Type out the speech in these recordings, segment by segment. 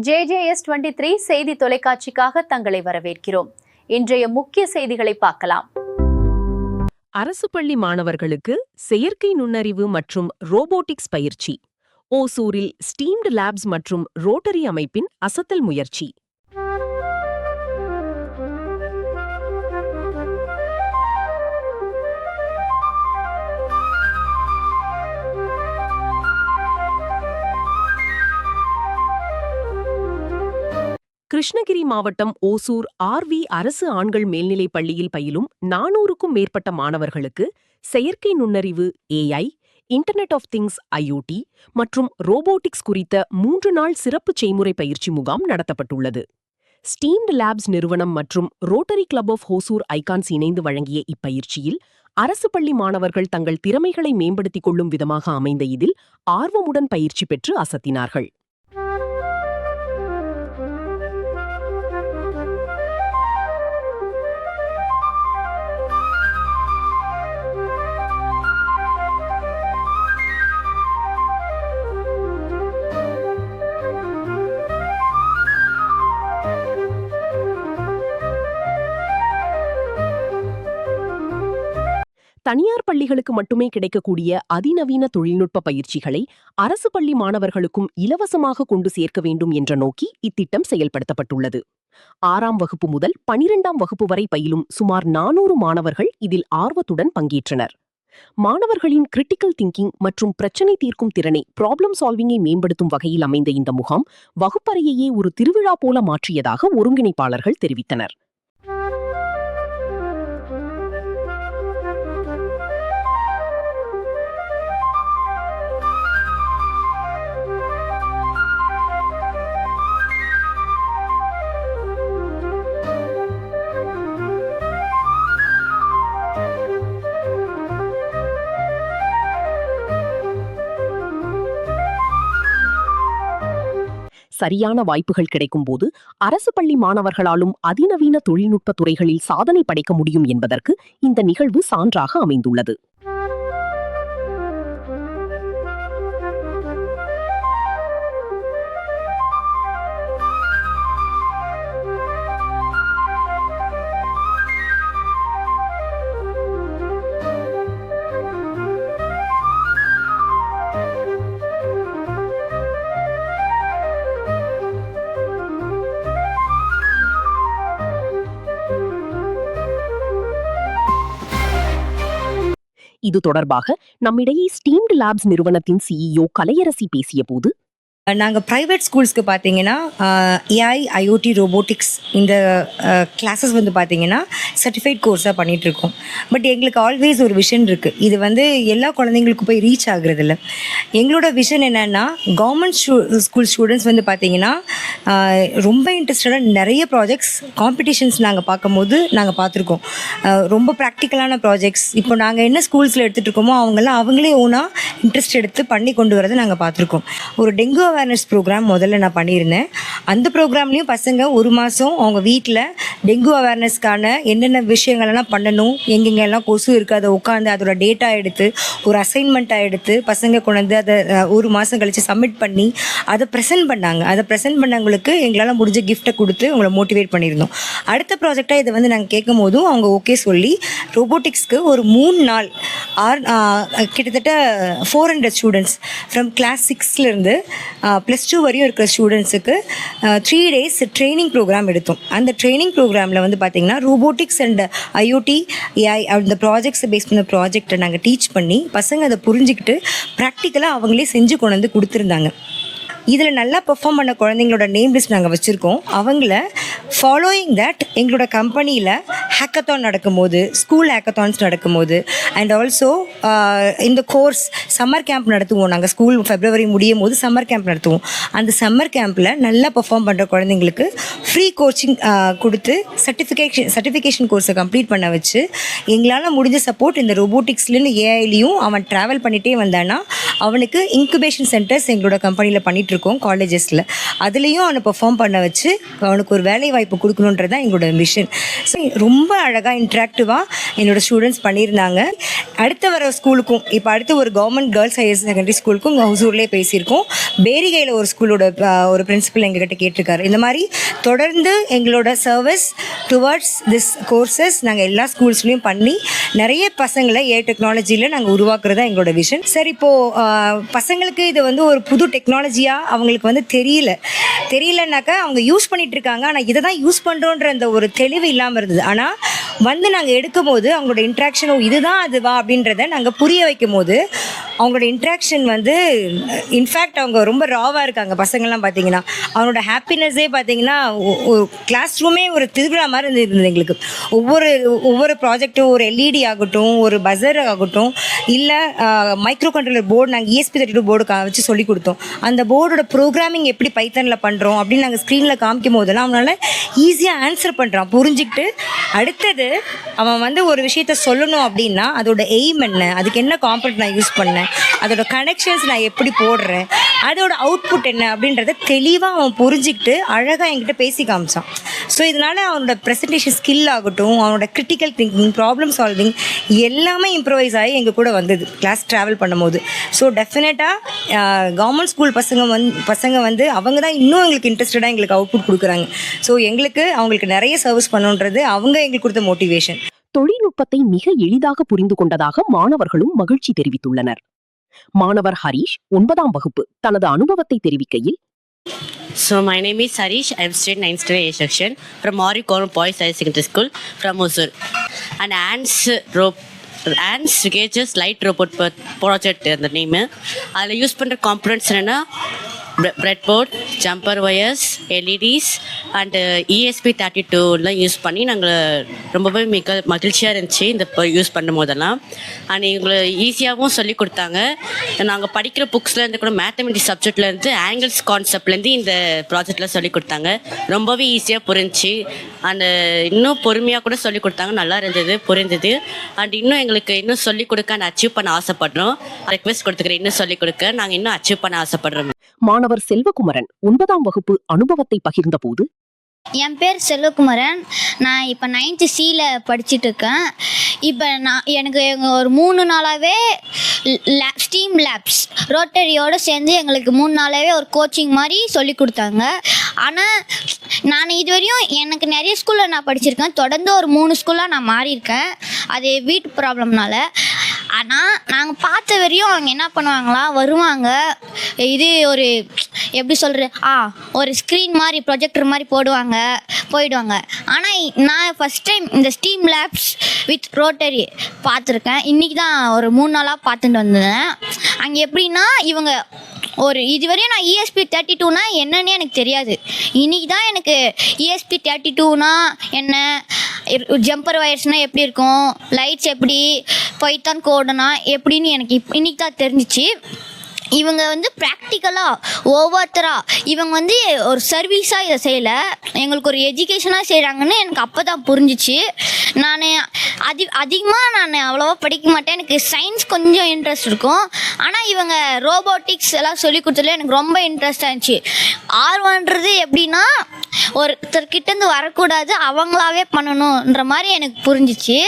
JJS23 செய்தி தொலைக்காட்சிக்காக தங்களை வரவேற்கிறோம். இன்றைய முக்கிய செய்திகளை பார்க்கலாம். அரசு பள்ளி மாணவர்களுக்கு செயற்கை நுண்ணறிவு மற்றும் ரோபோட்டிக்ஸ் பயிற்சி. ஓசூரில் ஸ்டீம்டு லேப்ஸ் மற்றும் ரோட்டரி அமைப்பின் அசத்தல் முயற்சி. கிருஷ்ணகிரி மாவட்டம் ஓசூர் RV அரசு ஆண்கள் மேல்நிலைப் பள்ளியில் பயிலும் 400க்கும் மேற்பட்ட மாணவர்களுக்கு செயற்கை நுண்ணறிவு AI, internet of things IoT மற்றும் ரோபோட்டிக்ஸ் குறித்த 3 நாள் சிறப்பு செய்முறை பயிற்சி முகாம் நடத்தப்பட்டுள்ளது. ஸ்டீம்டு லேப்ஸ் நிறுவனம் மற்றும் rotary club of Hosur icons இணைந்து வழங்கிய இப்பயிற்சியில் அரசு பள்ளி மாணவர்கள் தங்கள் திறமைகளை மேம்படுத்திக் கொள்ளும் விதமாக அமைந்த இதில் ஆர்வமுடன் பயிற்சி பெற்று அசத்தினார்கள். தனியார் பள்ளிகளுக்கு மட்டுமே கிடைக்கக்கூடிய அதிநவீன தொழில்நுட்ப பயிற்சிகளை அரசு பள்ளி மாணவர்களுக்கும் இலவசமாக கொண்டு சேர்க்க வேண்டும் என்ற நோக்கி இத்திட்டம் செயல்படுத்தப்பட்டுள்ளது. 6ஆம் வகுப்பு முதல் 12ஆம் வகுப்பு வரை பயிலும் சுமார் 400 மாணவர்கள் இதில் ஆர்வத்துடன் பங்கேற்றனர். மாணவர்களின் கிரிட்டிக்கல் திங்கிங் மற்றும் பிரச்சனை தீர்க்கும் திறனை ப்ராப்ளம் சால்விங்கை மேம்படுத்தும் வகையில் அமைந்த இந்த முகாம் வகுப்பறையையே ஒரு திருவிழா போல மாற்றியதாக ஒருங்கிணைப்பாளர்கள் தெரிவித்தனர். சரியான வாய்ப்புகள் கிடைக்கும்போது அரசு பள்ளி மாணவர்களாலும் அதிநவீன தொழில்நுட்ப துறைகளில் சாதனை படைக்க முடியும் என்பதற்கு இந்த நிகழ்வு சான்றாக அமைந்துள்ளது. இது தொடர்பாக நம்மிடையே ஸ்டீம்டு லேப்ஸ் நிறுவனத்தின் CEO கலையரசி பேசிய போது, நாங்கள் ப்ரைவேட் ஸ்கூல்ஸ்க்கு பார்த்தீங்கன்னா AI, IoT, ரோபோட்டிக்ஸ் இந்த கிளாஸஸ் வந்து பார்த்தீங்கன்னா சர்டிஃபைட் கோர்ஸாக பண்ணிகிட்ருக்கோம். பட் எங்களுக்கு ஆல்வேஸ் ஒரு விஷன் இருக்குது. இது வந்து எல்லா குழந்தைங்களுக்கும் போய் ரீச் ஆகுறதில்ல. எங்களோட விஷன் என்னென்னா, கவர்மெண்ட் ஸ்கூல் ஸ்டூடெண்ட்ஸ் வந்து பார்த்தீங்கன்னா ரொம்ப இன்ட்ரெஸ்டடாக நிறைய ப்ராஜெக்ட்ஸ் காம்படிஷன்ஸ் நாங்கள் பார்க்கும்போது நாங்கள் பார்த்துருக்கோம். ரொம்ப ப்ராக்டிக்கலான ப்ராஜெக்ட்ஸ் இப்போ நாங்கள் என்ன ஸ்கூல்ஸில் எடுத்துகிட்டு இருக்கோமோ அவங்களே ஓனாக இன்ட்ரெஸ்ட் எடுத்து பண்ணி கொண்டு வரதை நாங்கள் பார்த்துருக்கோம். ஒரு டெங்கு அவேர்னஸ் ப்ரோக்ராம் முதல்ல நான் பண்ணியிருந்தேன். அந்த ப்ரோக்ராம்லேயும் பசங்க 1 மாதம் அவங்க வீட்டில் டெங்கு அவேர்னஸ்க்கான என்னென்ன விஷயங்கள்லாம் பண்ணணும், எங்கெங்கெல்லாம் கொசு இருக்குது, அதை உட்காந்து அதோட டேட்டா எடுத்து ஒரு அசைன்மெண்ட்டாக எடுத்து பசங்க கொண்டு அதை 1 மாதம் கழித்து சப்மிட் பண்ணி அதை ப்ரெசென்ட் பண்ணாங்க. அதை ப்ரெசென்ட் பண்ணவங்களுக்கு எங்களால் முடிஞ்ச கிஃப்ட்டை கொடுத்து அவங்கள மோட்டிவேட் பண்ணியிருந்தோம். அடுத்த ப்ராஜெக்டாக இதை வந்து நாங்கள் கேட்கும் போதும் அவங்க ஓகே சொல்லி ரோபோட்டிக்ஸ்க்கு ஒரு 3 நாள் கிட்டத்தட்ட 400 ஸ்டூடெண்ட்ஸ் ஃப்ரம் கிளாஸ் 6லேருந்து +2 வரையும் இருக்கிற ஸ்டூடெண்ட்ஸுக்கு 3 days ட்ரைனிங் ப்ரோக்ராம் எடுத்தோம். அந்த ட்ரைனிங் ப்ரோக்ராமில் வந்து பார்த்திங்கன்னா ரோபோட்டிக்ஸ் அண்ட் IoT, AI அந்த ப்ராஜெக்ட்ஸை பேஸ் பண்ண ப்ராஜெக்டை நாங்கள் டீச் பண்ணி பசங்க அதை புரிஞ்சுக்கிட்டு ப்ராக்டிக்கலாக அவங்களே செஞ்சு கொண்டு வந்து கொடுத்துருந்தாங்க. இதில் நல்லா பெர்ஃபார்ம் பண்ண குழந்தைங்களோட நேம் லிஸ்ட் நாங்கள் வச்சுருக்கோம். அவங்கள ஃபாலோயிங் தட் எங்களோட கம்பெனியில் ஹேக்கத்தான் நடக்கும்போது, ஸ்கூல் ஹேக்கத்தான்ஸ் நடக்கும்போது அண்ட் ஆல்சோ இந்த கோர்ஸ் சம்மர் கேம்ப் நடத்துவோம். நாங்கள் ஸ்கூல் February முடியும் போது சம்மர் கேம்ப் நடத்துவோம். அந்த சம்மர் கேம்பில் நல்லா பெர்ஃபார்ம் பண்ணுற குழந்தைங்களுக்கு ஃப்ரீ கோச்சிங் கொடுத்து சர்டிஃபிகேஷன் கோர்ஸை கம்ப்ளீட் பண்ண வச்சு எங்களால் முடிஞ்ச சப்போர்ட் இந்த ரோபோட்டிக்ஸ்லேருந்து AIலையும் அவன் ட்ராவல் பண்ணிகிட்டே வந்தான்னா அவனுக்கு இன்குபேஷன் சென்டர்ஸ் எங்களோட கம்பெனியில் பண்ணிகிட்ருக்கோம் காலேஜஸில். அதுலேயும் அவனை பெர்ஃபார்ம் பண்ண வச்சு அவனுக்கு ஒரு வேலை வாய்ப்பு கொடுக்கணுன்றது தான் எங்களோட மிஷன். ஸோ ரொம்ப அழகாக இன்ட்ராக்டிவாக என்னோடய ஸ்டூடெண்ட்ஸ் பண்ணியிருந்தாங்க. அடுத்த வர ஸ்கூலுக்கும் இப்போ அடுத்து ஒரு கவர்மெண்ட் கேர்ள்ஸ் ஹையர் செகண்டரி ஸ்கூலுக்கும் ஹொசூர்லேயே பேசியிருக்கோம். பேரிகையில் ஒரு ஸ்கூலோட ஒரு பிரின்சிபல் எங்ககிட்ட கேட்டிருக்காரு. இந்த மாதிரி தொடர்ந்து எங்களோட சர்வீஸ் டுவர்ட்ஸ் திஸ் கோர்சஸ் நாங்கள் எல்லா ஸ்கூல்ஸ்லேயும் பண்ணி நிறைய பசங்களை டெக்னாலஜியில் நாங்கள் உருவாக்குறதா எங்களோட விஷன். சார் இப்போது பசங்களுக்கு இது வந்து ஒரு புது டெக்னாலஜியாக அவங்களுக்கு வந்து தெரியலனாக்கா அவங்க யூஸ் பண்ணிகிட்டு இருக்காங்க. ஆனால் இதை தான் யூஸ் பண்ணுறோன்ற அந்த ஒரு தெளிவு இல்லாமல் இருந்தது. ஆனால் வந்து நாங்கள் எடுக்கும் போது அவங்களோட இன்ட்ராக்ஷனும் இதுதான் அதுவா அப்படின்றத நாங்கள் புரிய வைக்கும் போது அவங்களோட இன்ட்ராக்ஷன் வந்து இன்ஃபேக்ட் அவங்க ரொம்ப ராவாக இருக்காங்க. பசங்கள்லாம் பார்த்தீங்கன்னா அவனோட ஹாப்பினஸ்ஸே பார்த்தீங்கன்னா ஒரு கிளாஸ் ரூமே ஒரு திருவிழா மாதிரி இருந்தது எங்களுக்கு. ஒவ்வொரு ப்ராஜெக்ட்டும் ஒரு எல்இடி ஆகட்டும், ஒரு பஸர் ஆகட்டும், இல்லை மைக்ரோ கண்ட்ரோலர் போர்டு நாங்கள் ESP32 போர்டு வச்சு சொல்லி கொடுத்தோம். அந்த போர்டோட ப்ரோக்ராமிங் எப்படி பைத்தனில் பண்ணுறோம் அப்படின்னு நாங்கள் ஸ்க்ரீனில் காமிக்கும் போதெல்லாம் அவனால் ஈஸியாக ஆன்சர் பண்ணுறான், புரிஞ்சுக்கிட்டு. அடுத்தது அவன் வந்து ஒரு விஷயத்த சொல்லணும் அப்படின்னா அதோட எய்ம் என்ன, அதுக்கு என்ன காம்பனன்ட் நான் யூஸ் பண்ணேன், அதோட கனெக்ஷன்ஸ் நான் எப்படி போடுறேன், அதோட அவுட்புட் என்ன அப்படின்றத தெளிவாக அவன் புரிஞ்சுக்கிட்டு அழகாக என்கிட்ட பேசி காமிச்சான். ஸோ இதனால் அவனோட ப்ரெசன்டேஷன் ஸ்கில் ஆகட்டும், அவனோட கிரிட்டிக்கல் திங்கிங், ப்ராப்ளம் சால்விங் எல்லாமே இம்ப்ரூவைஸ் ஆகி எங்கள் கூட வந்தது கிளாஸ் ட்ராவல் பண்ணும்போது. ஸோ டெஃபினட்டாக கவர்மெண்ட் ஸ்கூல் பசங்க வந்து அவங்க தான் இன்னும் எங்களுக்கு இன்ட்ரெஸ்டடாக எங்களுக்கு அவுட்புட் கொடுக்குறாங்க. ஸோ அவங்களுக்கு நிறைய சர்வீஸ் பண்ணணுன்றது அவங்க எங்களுக்கு கொடுத்த மோட்டிவேஷன். தொழில்நுட்பத்தை மிக எளிதாக புரிந்து கொண்டதாக மாணவர்களும் மகிழ்ச்சி தெரிவித்துள்ளனர். மாணவர் ஹரீஷ் 9ஆம் வகுப்பு தனது அனுபவத்தை தெரிவிக்கையில், So my name is Harish. I am studying 9th standard A section from Mari Corner Boys Higher Secondary School from Hosur. And Ants Gages Light Robot Project the name. I'll use பண்ணுற components என்னன்னா breadboard, jumper wires, LEDs and ESP32 use பண்ணி நாங்கள் ரொம்பவே மகிழ்ச்சியாக இருந்துச்சு இந்த use பண்ணும் போதெல்லாம். அண்ட் எங்களை ஈஸியாகவும் சொல்லி கொடுத்தாங்க. நாங்கள் படிக்கிற புக்ஸ்லேருந்து கூட மேத்தமெட்டிக்ஸ் சப்ஜெக்ட்லேருந்து ஆங்கிள்ஸ் கான்செப்ட்லேருந்து இந்த ப்ராஜெக்டில் சொல்லி கொடுத்தாங்க. ரொம்பவே ஈஸியாக புரிஞ்சிச்சு. அண்ட் இன்னும் பொறுமையாக கூட சொல்லி கொடுத்தாங்க. நல்லா இருந்தது, புரிஞ்சது. அண்ட் இன்னும் எங்களுக்கு இன்னும் சொல்லிக் கொடுக்க அண்ட் அச்சீவ் பண்ண ஆசைப்படுறோம். ரெக்வெஸ்ட் கொடுத்துக்கிறேன், இன்னும் சொல்லிக் கொடுக்க நாங்கள் இன்னும் அச்சீவ் பண்ண ஆசைப்படுறோம். மாணவர் செல்வகுமரன் 9ஆம் வகுப்பு அனுபவத்தை பகிர்ந்த போது, என் பேர் செல்வகுமரன். நான் இப்போ 9th Cல படிச்சுட்டு இருக்கேன். இப்போ எனக்கு ஒரு 3 நாளாகவே ஸ்டீம் லேப்ஸ் ரோட்டரியோடு சேர்ந்து எங்களுக்கு 3 நாளாகவே ஒரு கோச்சிங் மாதிரி சொல்லி கொடுத்தாங்க. ஆனால் நான் இதுவரையும் எனக்கு நிறைய ஸ்கூலில் நான் படிச்சிருக்கேன். தொடர்ந்து ஒரு 3 ஸ்கூலாக நான் மாறியிருக்கேன், அது வீட்டு ப்ராப்ளம்னால. ஆனால் நாங்கள் பார்த்த வரையும் அவங்க என்ன பண்ணுவாங்களா, வருவாங்க, இது ஒரு எப்படி சொல்கிறது, ஒரு ஸ்க்ரீன் மாதிரி ப்ரொஜெக்டர் மாதிரி போயிடுவாங்க. ஆனால் நான் ஃபஸ்ட் டைம் இந்த ஸ்டீம் லேப்ஸ் வித் ரோட்டரி பார்த்துருக்கேன். இன்றைக்கி தான் ஒரு 3 நாளாக பார்த்துட்டு வந்தேன். அங்கே எப்படின்னா இவங்க இதுவரையும் நான் ESP32னா என்னன்னே எனக்கு தெரியாது. இன்றைக்கி தான் எனக்கு ESP32னா என்ன, ஜம்பர் வயர்ஸ்னால் எப்படி இருக்கும், லைட்ஸ் எப்படி, பைத்தான் கோடுனா எப்படின்னு எனக்கு இன்னைக்கு தான் தெரிஞ்சிச்சு. இவங்க வந்து ப்ராக்டிக்கலாக ஒவ்வொருத்தராக இவங்க வந்து ஒரு சர்வீஸாக இதை செய்யலை, எங்களுக்கு ஒரு எஜுகேஷனாக செய்கிறாங்கன்னு எனக்கு அப்போ தான் புரிஞ்சிச்சு. நான் அதிகமாக நான் அவ்வளோவா படிக்க மாட்டேன், எனக்கு சயின்ஸ் கொஞ்சம் இன்ட்ரெஸ்ட் இருக்கும். ஆனால் இவங்க ரோபோட்டிக்ஸ் எல்லாம் சொல்லி கொடுத்ததுல எனக்கு ரொம்ப இன்ட்ரெஸ்டாக இருந்துச்சு. ஆர்வன்றது எப்படின்னா ஒருத்தர்கிட்டேருந்து வரக்கூடாது, அவங்களாவே பண்ணணுன்ற மாதிரி எனக்கு புரிஞ்சிச்சு.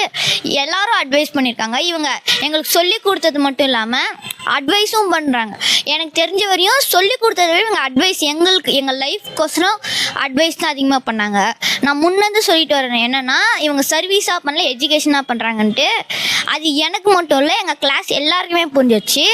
எல்லாரும் அட்வைஸ் பண்ணியிருக்காங்க. இவங்க எங்களுக்கு சொல்லி கொடுத்தது மட்டும் இல்லாமல் அட்வைஸும் பண்ணுறாங்க. எனக்கு தெரிஞ்ச வரையும் சொல்லி கொடுத்தத விட இவங்க அட்வைஸ் எங்கள் லைஃப்கோசரம் அட்வைஸ் தான் அதிகமாக பண்ணாங்க. நான் முன்னேருந்து சொல்லிட்டு வரேன் என்னென்னா, இவங்க சர்வீஸாக பண்ணல, எஜுகேஷனாக பண்ணுறாங்கன்ட்டு. அது எனக்கு மட்டும் இல்லை, எங்கள் கிளாஸ் எல்லாருக்குமே புரிஞ்சிச்சு.